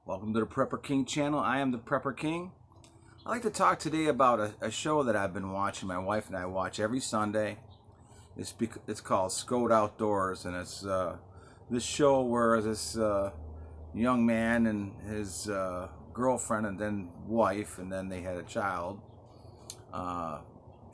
Welcome to the Prepper King channel. I am the Prepper King. I'd like to talk today about a show that I've been watching. My wife and I watch every Sunday. It's called Skote Outdoors, and it's this show where this young man and his girlfriend and then wife, and then they had a child.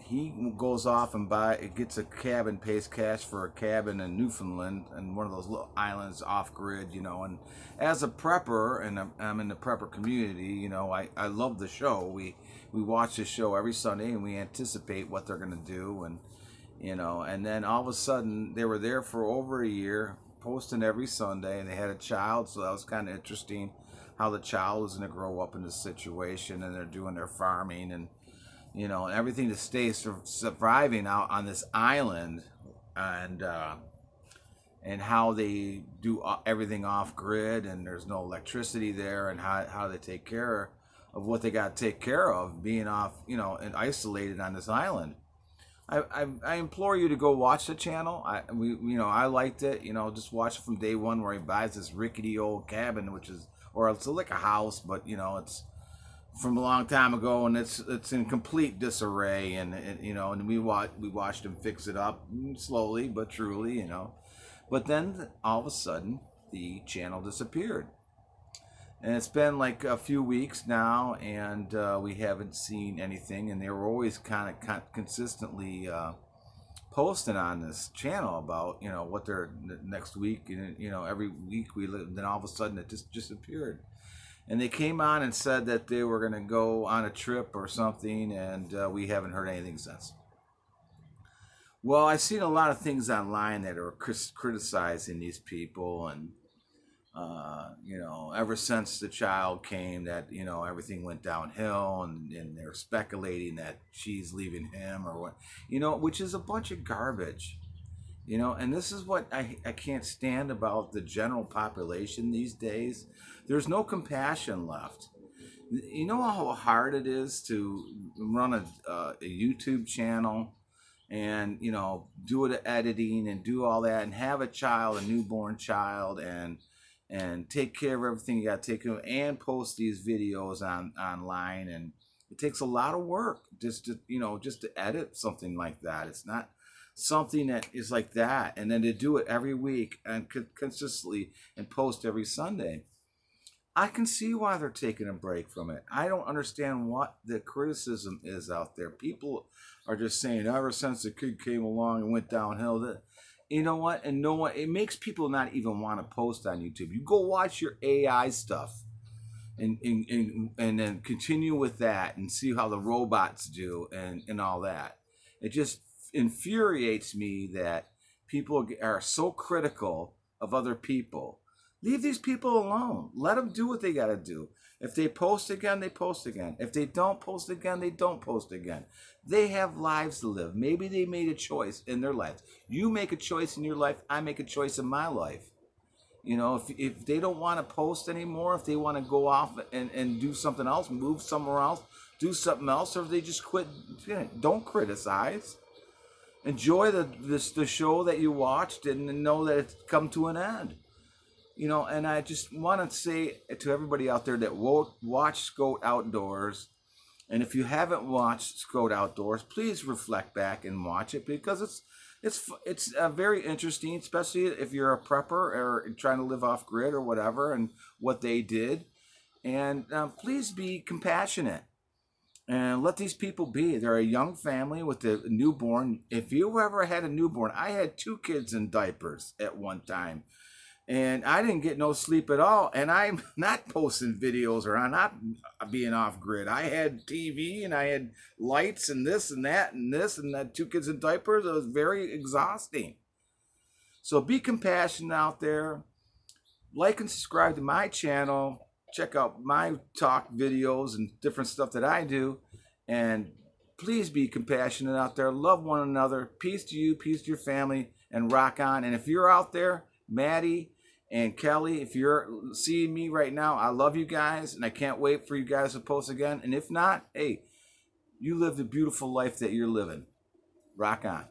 He goes off and gets a cabin, pays cash for a cabin in Newfoundland and one of those little islands off grid, and as a prepper, and I'm in the prepper community, I love the show. We watch the show every Sunday and we anticipate what they're going to do, and and then all of a sudden they were there for over a year posting every Sunday, and they had a child, so that was kind of interesting how the child was going to grow up in this situation, and they're doing their farming and everything to stay surviving out on this island, and how they do everything off grid, and there's no electricity there, and how they take care of what they got to take care of being off, and isolated on this island. I implore you to go watch the channel. I liked it. Just watch it from day one, where he buys this rickety old cabin, or it's like a house, but it's from a long time ago, and it's in complete disarray, and and we watched him fix it up slowly but truly, but then all of a sudden the channel disappeared, and it's been like a few weeks now, and we haven't seen anything, and they were always kind of consistently posting on this channel about what they're next week, and every week then all of a sudden it just disappeared. And they came on and said that they were going to go on a trip or something, and we haven't heard anything since. Well, I've seen a lot of things online that are criticizing these people, and ever since the child came, that everything went downhill, and they're speculating that she's leaving him or what, which is a bunch of garbage. And this is what I can't stand about the general population these days. There's no compassion left. You know how hard it is to run a YouTube channel, and do the editing and do all that, and have a newborn child, and take care of everything you got to take care of, and post these videos online, and it takes a lot of work just to edit something like that. It's not something that is like that, and then to do it every week and consistently and post every Sunday. I can see why they're taking a break from it. I don't understand what the criticism is out there. People are just saying ever since the kid came along and went downhill, that it makes people not even want to post on YouTube. You go watch your AI stuff, and then continue with that, and see how the robots do, and all that. It just infuriates me that people are so critical of other people. Leave these people alone. Let them do what they got to do. If they post again, they post again. If they don't post again, they don't post again. They have lives to live. Maybe they made a choice in their life. You make a choice in your life. I make a choice in my life. If they don't want to post anymore, if they want to go off and do something else, move somewhere else, do something else, or if they just quit, don't criticize. Enjoy the show that you watched, and know that it's come to an end. And I just want to say to everybody out there that watch Skote Outdoors, and if you haven't watched Skote Outdoors, please reflect back and watch it, because it's very interesting, especially if you're a prepper or trying to live off grid or whatever, and what they did. And please be compassionate. And let these people be. They're a young family with a newborn. If you ever had a newborn, I had 2 kids in diapers at one time. And I didn't get no sleep at all. And I'm not posting videos, or I'm not being off grid. I had TV, and I had lights, and this and that and this, and that 2 kids in diapers. It was very exhausting. So be compassionate out there. Like and subscribe to my channel. Check out my talk videos and different stuff that I do. And please be compassionate out there. Love one another. Peace to you, peace to your family, and rock on. And if you're out there, Maddie and Kelly, if you're seeing me right now, I love you guys, and I can't wait for you guys to post again. And if not, hey, you live the beautiful life that you're living. Rock on.